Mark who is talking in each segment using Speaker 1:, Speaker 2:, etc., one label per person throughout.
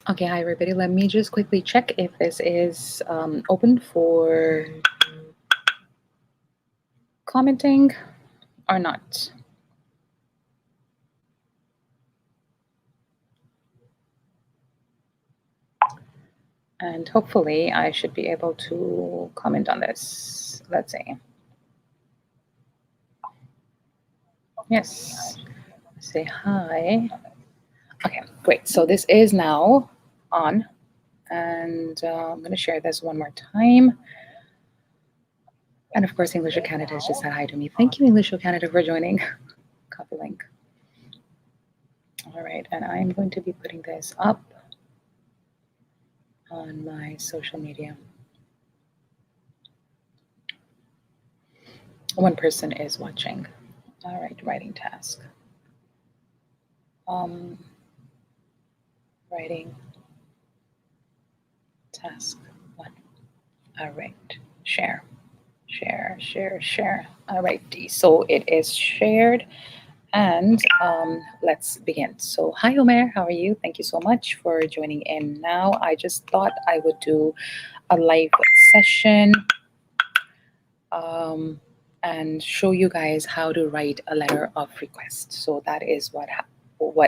Speaker 1: Okay, hi everybody. Let me just quickly check if this is open for commenting or not. And hopefully I should be able to comment on this. Let's see. Yes. Say hi. Okay, great. So this is now on. And I'm going to share this one more time. And of course, English of Canada has just said hi to me. Thank you, English of Canada, for joining. Copy link. All right, and I'm going to be putting this up on my social media. One person is watching. All right, writing task. Writing task 1. All right, share. All right, so it is shared. And let's begin. So hi Omer, how are you? Thank you so much for joining in now. I just thought I would do a live session and show you guys how to write a letter of request. So that is what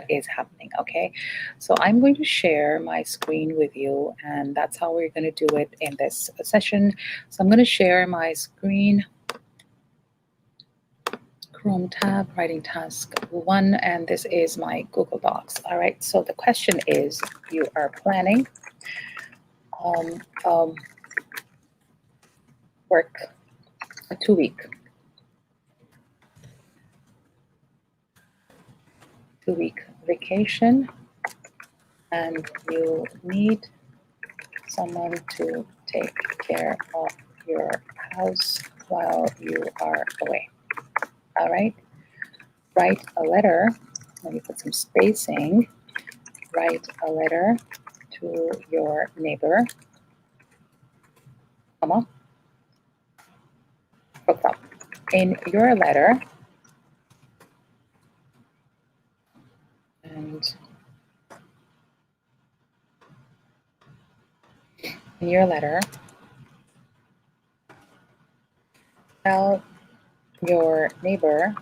Speaker 1: is happening. Okay, so I'm going to share my screen with you, and that's how we're going to do it in this session. So I'm going to share my screen, Chrome tab, writing task 1, and this is my Google Docs. All right, so the question is, you are planning work a 2-week vacation, and you need someone to take care of your house while you are away. All right, write a letter. Let me put some spacing. Write a letter to your neighbor, comma, hooked up. In your letter, and in your letter, tell your neighbor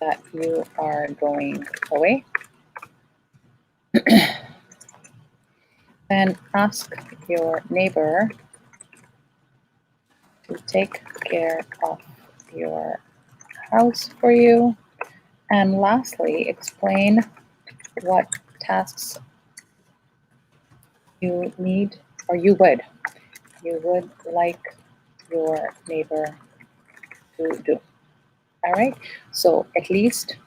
Speaker 1: that you are going away. Then ask your neighbor to take care of your house for you. And lastly, explain what tasks you need or you would like your neighbor to do. All right, so at least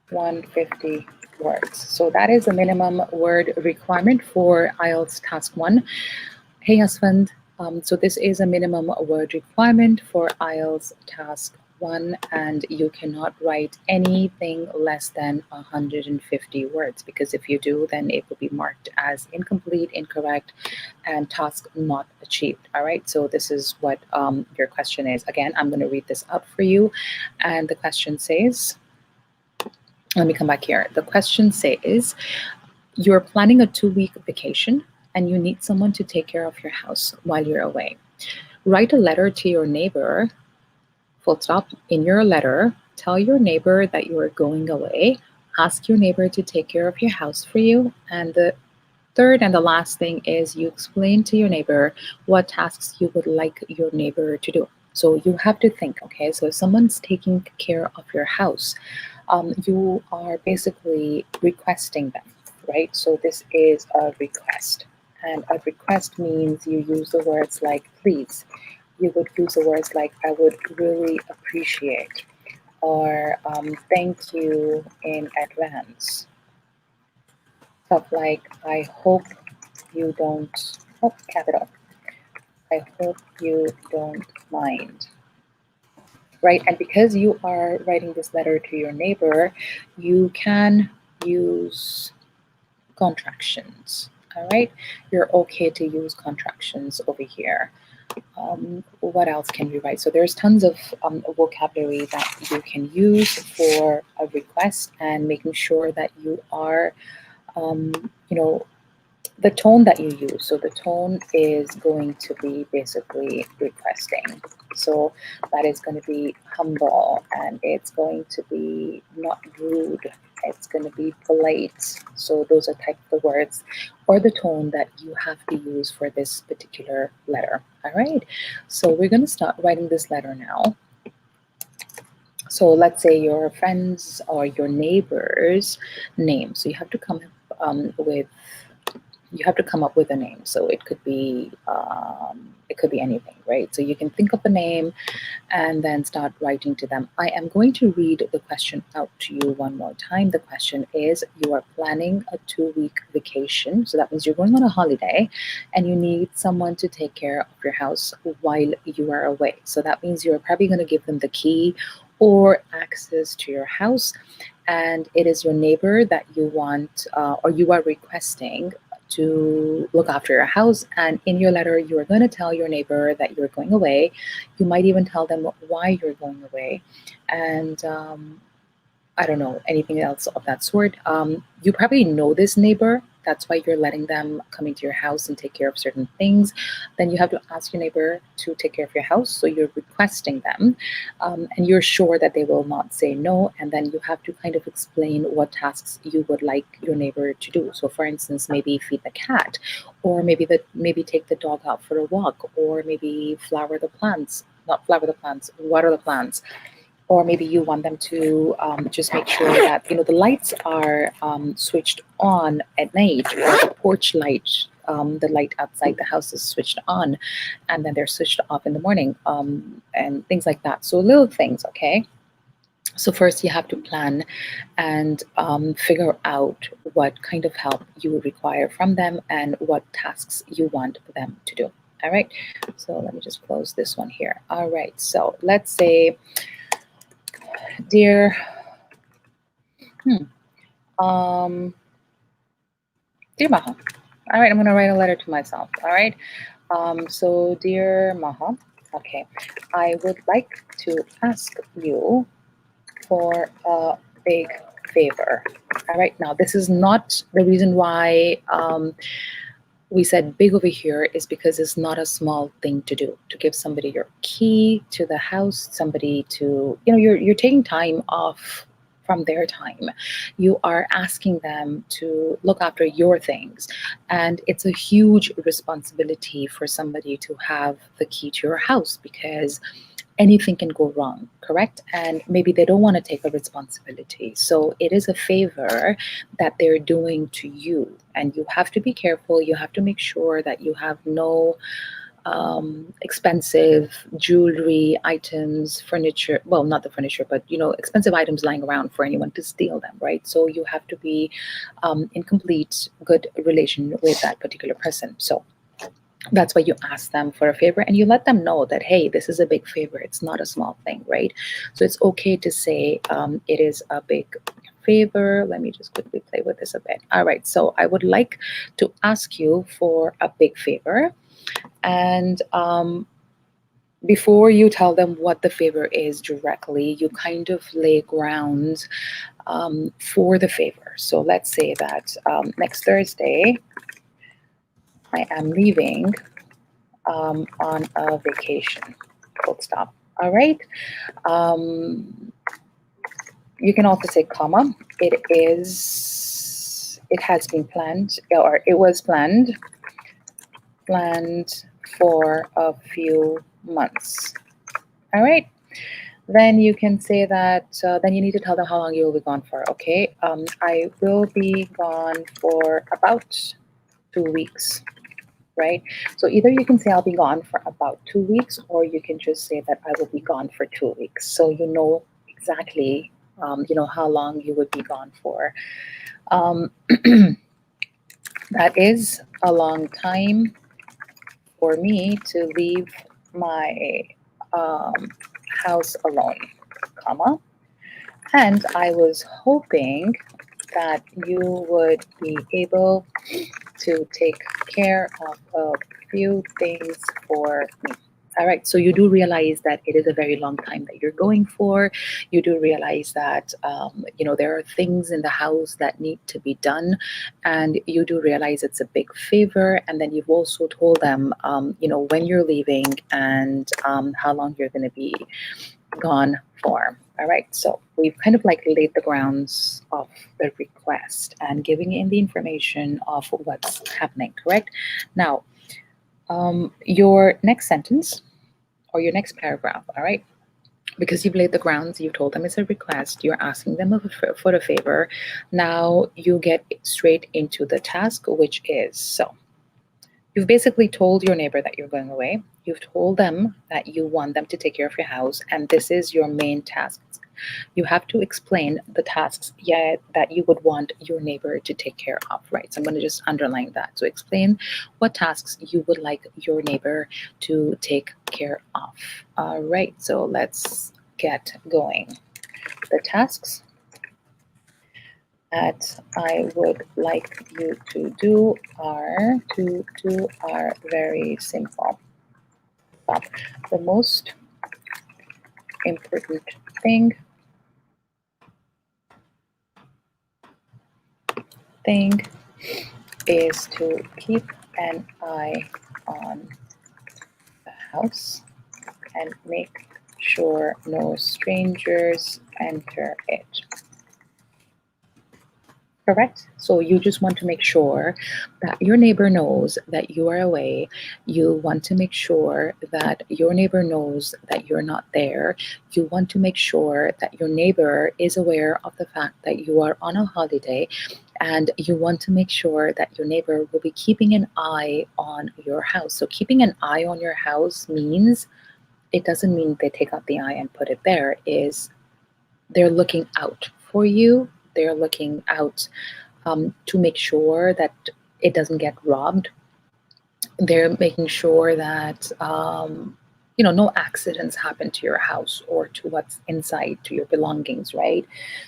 Speaker 1: 150 words. So that is the minimum word requirement for Ielts task 1. Hey husband, so this is a minimum word requirement for Ielts task 1, and you cannot write anything less than 150 words, because if you do, then it will be marked as incomplete, incorrect, and task not achieved. All right, so this is what your question is. Again, I'm going to read this up for you, and the question says, let me come back here. The question says, you're planning a 2-week vacation and you need someone to take care of your house while you're away. Write a letter to your neighbor, full stop. In your letter, tell your neighbor that you are going away. Ask your neighbor to take care of your house for you. And the third and the last thing is you explain to your neighbor what tasks you would like your neighbor to do. So you have to think, okay, so if someone's taking care of your house, you are basically requesting them, right? So this is a request. And a request means you use the words like please. You would use the words like I would really appreciate, or thank you in advance. Stuff like I hope you don't, oh, capital. I hope you don't mind. Right, and because you are writing this letter to your neighbor, you can use contractions. All right, you're okay to use contractions over here. What else can we write? So there's tons of vocabulary that you can use for a request, and making sure that you are, you know, the tone that you use. So the tone is going to be basically requesting. So that is going to be humble, and it's going to be not rude. It's going to be polite. So those are type of the words or the tone that you have to use for this particular letter. All right. So we're going to start writing this letter now. So let's say your friends or your neighbor's name. So you have to come with you have to come up with a name. So it could be anything, right? So you can think of a name and then start writing to them. I am going to read the question out to you one more time. The question is, you are planning a 2-week vacation. So that means you're going on a holiday and you need someone to take care of your house while you are away. So that means you're probably going to give them the key or access to your house, and it is your neighbor that you want or you are requesting to look after your house. And in your letter, you are going to tell your neighbor that you're going away. You might even tell them why you're going away, and I don't know, anything else of that sort. You probably know this neighbor. That's why you're letting them come into your house and take care of certain things. Then you have to ask your neighbor to take care of your house. So you're requesting them, and you're sure that they will not say no. And then you have to kind of explain what tasks you would like your neighbor to do. So for instance, maybe feed the cat, or maybe take the dog out for a walk, or maybe water the plants, or maybe you want them to just make sure that the lights are switched on at night, or the porch light, the light outside the house is switched on, and then they're switched off in the morning, and things like that. So little things, okay? So first you have to plan and figure out what kind of help you require from them and what tasks you want them to do. All right, so let me just close this one here. All right, so let's say, dear, dear Maha. All right, I'm going to write a letter to myself. All right, so dear Maha, okay, I would like to ask you for a big favor. All right, now this is not the reason why we said big over here, is because it's not a small thing to do, to give somebody your key to the house, somebody to, you're taking time off from their time. You are asking them to look after your things. And it's a huge responsibility for somebody to have the key to your house, because anything can go wrong, correct? And maybe they don't want to take a responsibility. So it is a favor that they're doing to you. And you have to be careful. You have to make sure that you have no expensive jewelry items, furniture, well, not the furniture, but expensive items lying around for anyone to steal them, right? So you have to be in complete good relation with that particular person. So that's why you ask them for a favor, and you let them know that, hey, this is a big favor. It's not a small thing, right? So it's okay to say it is a big favor. Let me just quickly play with this a bit. All right, so I would like to ask you for a big favor. And before you tell them what the favor is directly, you kind of lay ground for the favor. So let's say that next Thursday, I am leaving on a vacation, full stop. All right. You can also say comma. It has been planned, or it was planned for a few months. All right. Then you can say that, then you need to tell them how long you will be gone for. Okay. I will be gone for about 2 weeks. Right? So either you can say I'll be gone for about 2 weeks, or you can just say that I will be gone for 2 weeks. So you know exactly, how long you would be gone for. That is a long time for me to leave my house alone, comma. And I was hoping that you would be able to take care of a few things for me. All right, so you do realize that it is a very long time that you're going for. You do realize that there are things in the house that need to be done, and you do realize it's a big favor. And then you've also told them, when you're leaving and how long you're going to be gone for. All right, so we've kind of like laid the grounds of the request and giving in the information of what's happening. Correct? Now, your next sentence or your next paragraph, all right? Because you've laid the grounds, you've told them it's a request, you're asking them for a favor. Now you get straight into the task, which is so you've basically told your neighbor that you're going away. You've told them that you want them to take care of your house, and this is your main task. You have to explain the tasks that you would want your neighbor to take care of, right? So I'm going to just underline that. So explain what tasks you would like your neighbor to take care of. All right, so let's get going. The tasks that I would like you to do are very simple. The most important thing is to keep an eye on the house and make sure no strangers enter it. Correct? So you just want to make sure that your neighbor knows that you are away. You want to make sure that your neighbor knows that you're not there. You want to make sure that your neighbor is aware of the fact that you are on a holiday, and you want to make sure that your neighbor will be keeping an eye on your house. So keeping an eye on your house means, it doesn't mean they take out the eye and put it there, is they're looking out for you. They're looking out to make sure that it doesn't get robbed. They're making sure that no accidents happen to your house or to what's inside, to your belongings, right?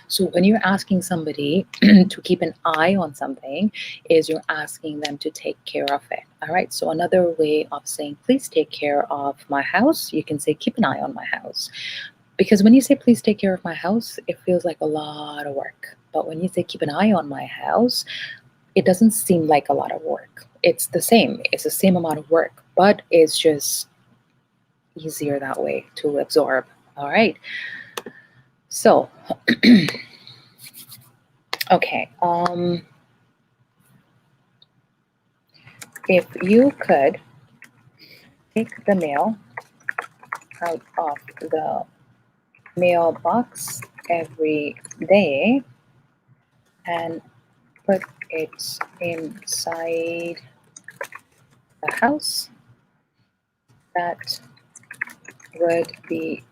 Speaker 1: So when you're asking somebody to keep an eye on something, is you're asking them to take care of it. All right, so another way of saying please take care of my house, you can say keep an eye on my house. Because when you say please take care of my house, it feels like a lot of work. But when you say keep an eye on my house, it doesn't seem like a lot of work. It's the same. It's the same amount of work, but it's just easier that way to absorb. All right. So, okay. If you could take the mail out of the mailbox every day and put it inside the house, that would be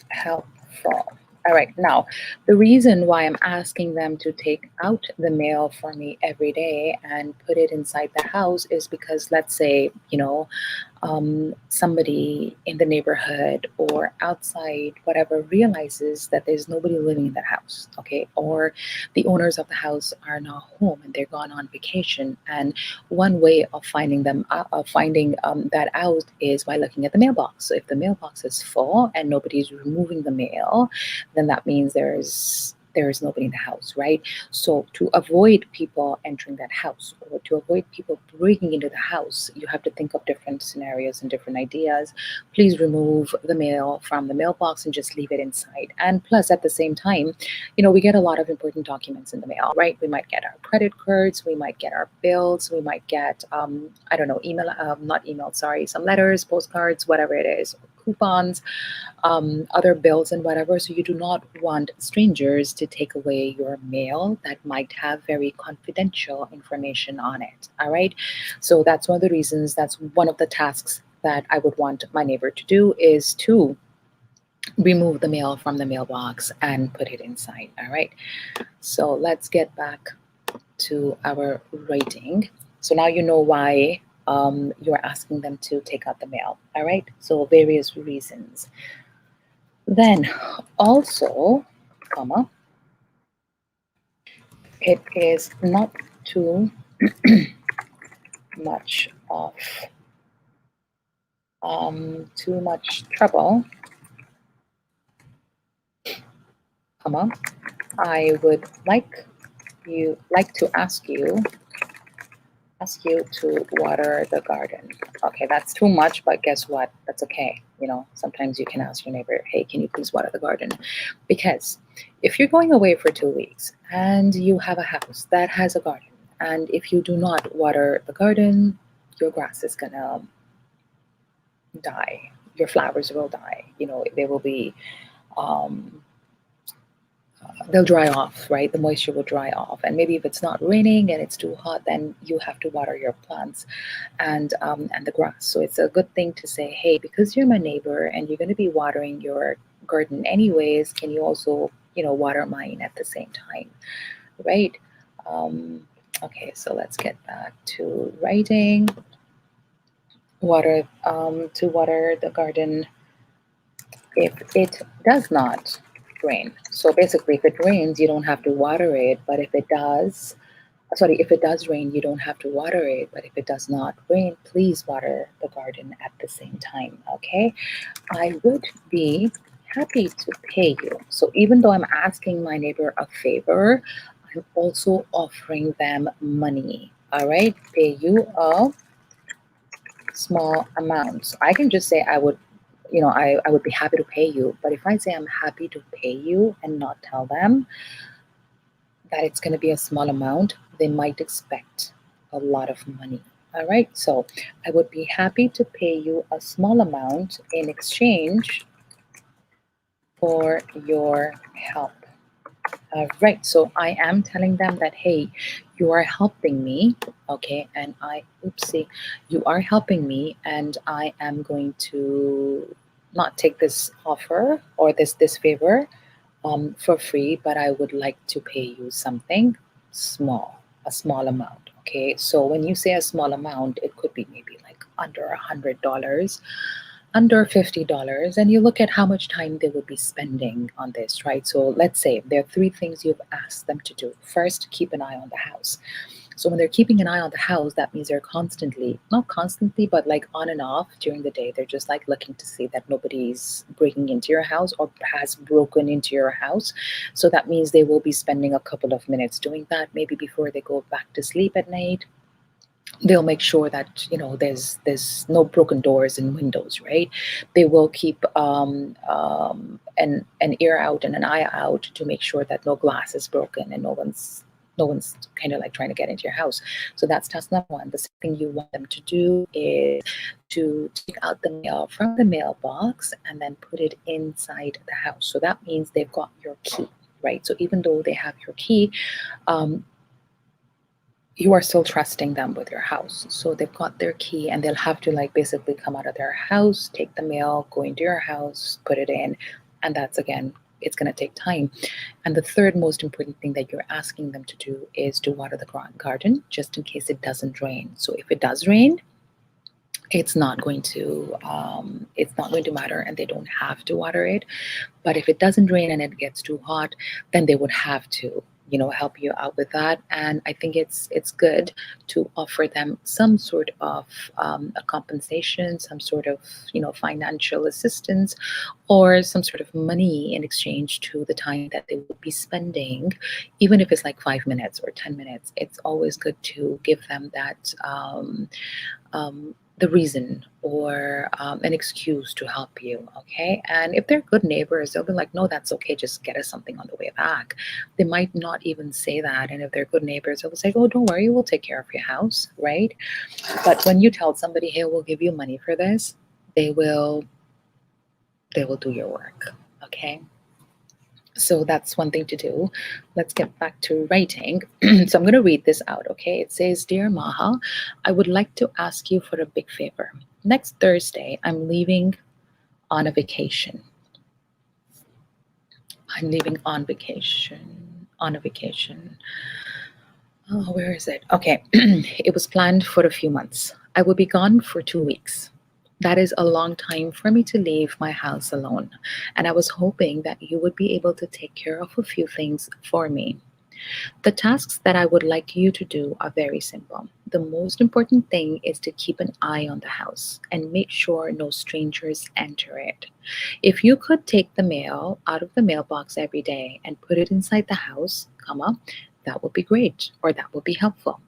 Speaker 1: helpful. All right, now the reason why I'm asking them to take out the mail for me every day and put it inside the house is because, let's say, somebody in the neighborhood or outside, whatever, realizes that there's nobody living in that house, okay? Or the owners of the house are not home and they're gone on vacation. And one way of finding that out is by looking at the mailbox. So if the mailbox is full and nobody's removing the mail, then that means there is nobody in the house, right? So to avoid people entering that house or to avoid people breaking into the house, you have to think of different scenarios and different ideas. Please remove the mail from the mailbox and just leave it inside. And plus, at the same time, we get a lot of important documents in the mail, right? We might get our credit cards, we might get our bills, we might get, I don't know, some letters, postcards, whatever it is, coupons, other bills and whatever. So you do not want strangers to take away your mail that might have very confidential information on it. All right. So that's one of the reasons, that's one of the tasks that I would want my neighbor to do, is to remove the mail from the mailbox and put it inside. All right. So let's get back to our writing. So now you know why you're asking them to take out the mail. All right. So various reasons. Then also, comma, it is not too much of too much trouble, comma, I would like to ask you to water the garden. Okay, that's too much, but guess what? That's okay. You know, sometimes you can ask your neighbor, hey, can you please water the garden? Because if you're going away for 2 weeks and you have a house that has a garden, and if you do not water the garden, your grass is gonna die. Your flowers will die. You know, they will be um, they'll dry off, right? The moisture will dry off. And maybe if it's not raining and it's too hot, then you have to water your plants and the grass. So it's a good thing to say, hey, because you're my neighbor and you're going to be watering your garden anyways, can you also, water mine at the same time, right? Um, okay, so let's get back to writing. To water the garden if it does not rain. So basically, if it rains, you don't have to water it. But if it does rain, you don't have to water it. But if it does not rain, please water the garden at the same time. Okay. I would be happy to pay you. So even though I'm asking my neighbor a favor, I'm also offering them money. All right. Pay you a small amounts. I can just say I would be happy to pay you. But if I say I'm happy to pay you and not tell them that it's going to be a small amount, they might expect a lot of money. All right. So I would be happy to pay you a small amount in exchange for your help. Right. So I am telling them that, hey, you are helping me. Okay. And you are helping me, and I am going to not take this offer or this favor for free, but I would like to pay you something small, a small amount. Okay. So when you say a small amount, it could be maybe like under $100, under $50, and you look at how much time they would be spending on this, right? So let's say there are three things you've asked them to do. First, keep an eye on the house. So when they're keeping an eye on the house, that means they're not constantly, but like on and off during the day. They're just like looking to see that nobody's breaking into your house or has broken into your house. So that means they will be spending a couple of minutes doing that, maybe before they go back to sleep at night. They'll make sure that there's no broken doors and windows, right? They will keep an ear out and an eye out to make sure that no glass is broken and no one's kind of like trying to get into your house. So that's task number one. The second thing you want them to do is to take out the mail from the mailbox and then put it inside the house. So that means they've got your key, right? So even though they have your key, you are still trusting them with your house. So they've got their key and they'll have to like basically come out of their house, take the mail, go into your house, put it in. And that's again, it's going to take time. And the third most important thing that you're asking them to do is to water the garden just in case it doesn't rain. So if it does rain, it's not going to matter and they don't have to water it. But if it doesn't rain and it gets too hot, then they would have to help you out with that. And I think it's good to offer them some sort of a compensation, some sort of financial assistance, or some sort of money in exchange to the time that they will be spending, even if it's like 5 minutes or 10 minutes. It's always good to give them that the reason or an excuse to help you. Okay. And if they're good neighbors, they'll be like, no, that's okay, just get us something on the way back. They might not even say that. And if they're good neighbors, they'll say, oh, don't worry, we'll take care of your house, right? But when you tell somebody, hey, we'll give you money for this, they will do your work. Okay. So that's one thing to do. Let's get back to writing. So I'm going to read this out, okay? It says, Dear Maha, I would like to ask you for a big favor. Next Thursday, I'm leaving on a vacation. I'm leaving on vacation. On a vacation. Oh, where is it? Okay. It was planned for a few months. I will be gone for 2 weeks. That is a long time for me to leave my house alone, and I was hoping that you would be able to take care of a few things for me. The tasks that I would like you to do are very simple. The most important thing is to keep an eye on the house and make sure no strangers enter it. If you could take the mail out of the mailbox every day and put it inside the house, that would be great, or that would be helpful.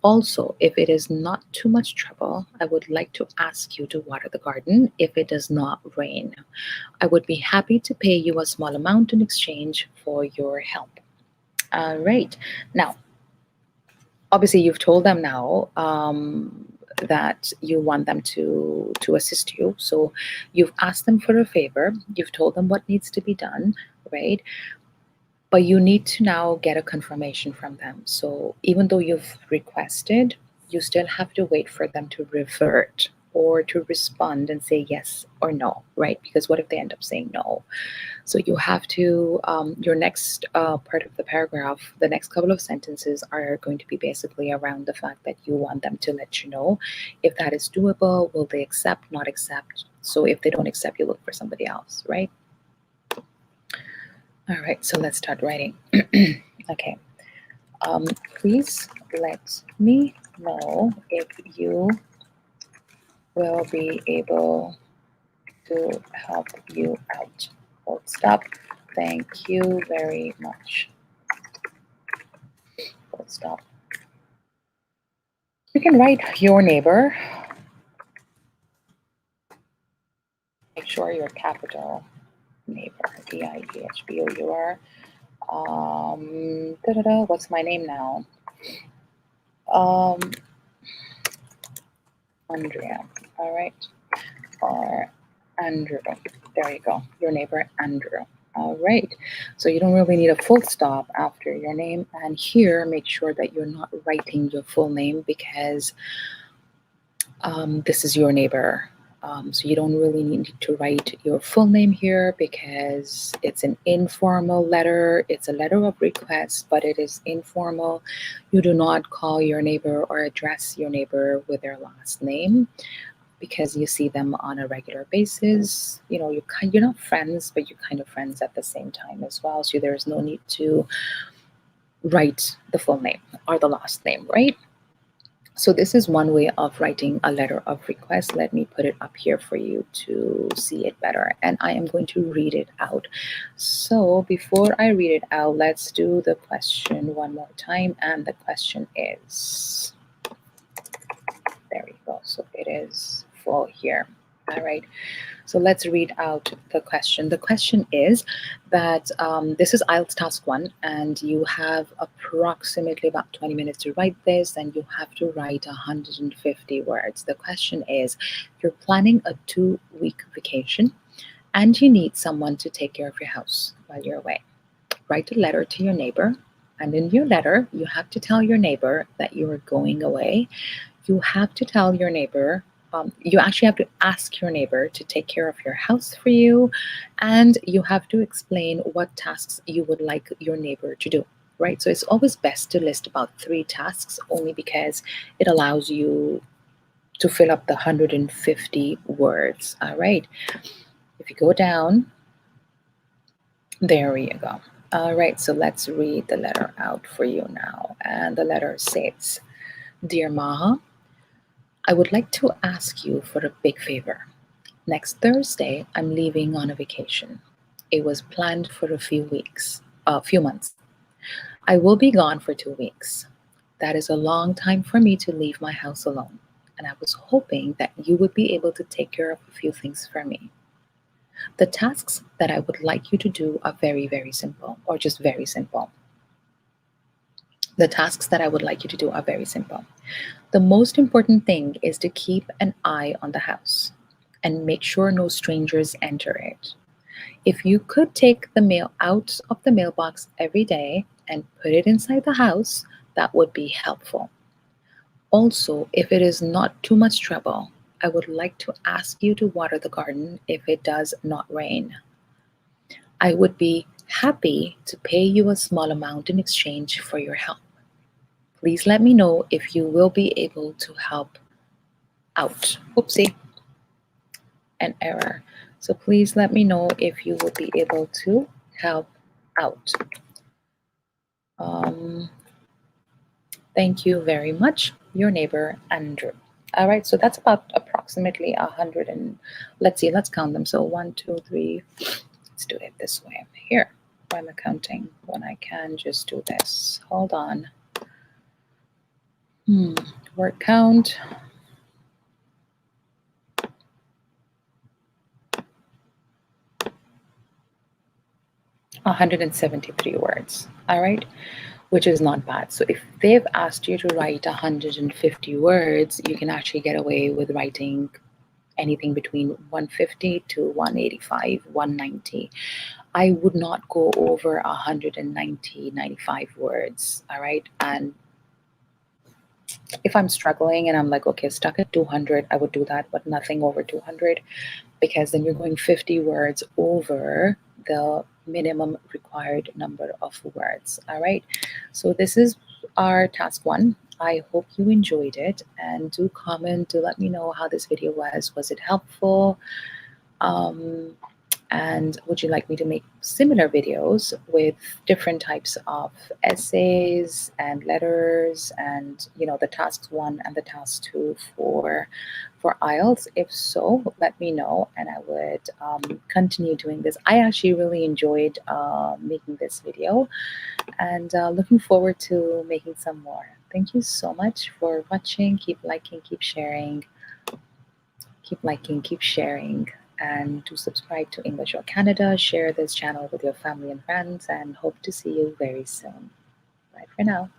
Speaker 1: Also, if it is not too much trouble, I would like to ask you to water the garden if it does not rain. I would be happy to pay you a small amount in exchange for your help. All right. Now, obviously, you've told them now that you want them to assist you. So you've asked them for a favor. You've told them what needs to be done, right? But you need to now get a confirmation from them. So even though you've requested, you still have to wait for them to revert or to respond and say yes or no, right? Because what if they end up saying no? So you have to, your next part of the paragraph, the next couple of sentences are going to be basically around the fact that you want them to let you know if that is doable, will they accept, not accept. So if they don't accept, you look for somebody else, right? All right, so let's start writing. Okay. Please let me know if you will be able to help you out. Full stop. Thank you very much. Full stop. You can write your neighbor. Make sure your capital neighbor. Neighbor. What's my name now? Andrea. All right. Or Andrew. There you go. Your neighbor, Andrew. All right. So you don't really need a full stop after your name. And here, make sure that you're not writing your full name because this is your neighbor. So you don't really need to write your full name here because it's an informal letter. It's a letter of request, but it is informal. You do not call your neighbor or address your neighbor with their last name because you see them on a regular basis. You know, you're not friends, but you're kind of friends at the same time as well. So there's no need to write the full name or the last name, right? So this is one way of writing a letter of request. Let me put it up here for you to see it better. And I am going to read it out. So before I read it out, let's do the question one more time. And the question is, there we go. So it is full here. All right. So let's read out the question. The question is that this is Ielts task 1, and you have approximately about 20 minutes to write this, and you have to write 150 words. The question is, you're planning a 2-week vacation, and you need someone to take care of your house while you're away. Write a letter to your neighbor, and in your letter, you have to tell your neighbor that you are going away. You have to tell your neighbor you actually have to ask your neighbor to take care of your house for you, and you have to explain what tasks you would like your neighbor to do, right? So it's always best to list about 3 tasks only because it allows you to fill up the 150 words, all right? If you go down, there you go. All right, so let's read the letter out for you now. And the letter says, Dear Maha, I would like to ask you for a big favor. Next Thursday, I'm leaving on a vacation. It was planned for a few months. I will be gone for 2 weeks. That is a long time for me to leave my house alone, and I was hoping that you would be able to take care of a few things for me. The tasks that I would like you to do are very, very simple, or just very simple. The tasks that I would like you to do are very simple. The most important thing is to keep an eye on the house and make sure no strangers enter it. If you could take the mail out of the mailbox every day and put it inside the house, that would be helpful. Also, if it is not too much trouble, I would like to ask you to water the garden if it does not rain. I would be happy to pay you a small amount in exchange for your help. Please let me know if you will be able to help out. Oopsie, an error. So please let me know if you will be able to help out. Thank you very much, your neighbor, Andrew. All right, so that's about approximately 100 and let's see, let's count them. So 1, 2, 3, let's do it this way. Here, why am I counting when I can just do this? Hold on. Word count. 173 words. All right, which is not bad. So if they've asked you to write 150 words, you can actually get away with writing anything between 150 to 185, 190. I would not go over 190, 95 words. All right. And if I'm struggling and I'm like, okay, stuck at 200, I would do that, but nothing over 200, because then you're going 50 words over the minimum required number of words. All right. So this is our task one. I hope you enjoyed it, and do comment to let me know how this video was. Was it helpful? And would you like me to make similar videos with different types of essays and letters and, you know, the tasks one and the task two for IELTS? If so, let me know and I would continue doing this. I actually really enjoyed making this video, and looking forward to making some more. Thank you so much for watching. Keep liking, keep sharing. Keep liking, keep sharing, and to subscribe to English or Canada. Share this channel with your family and friends, and hope to see you very soon. Bye for now.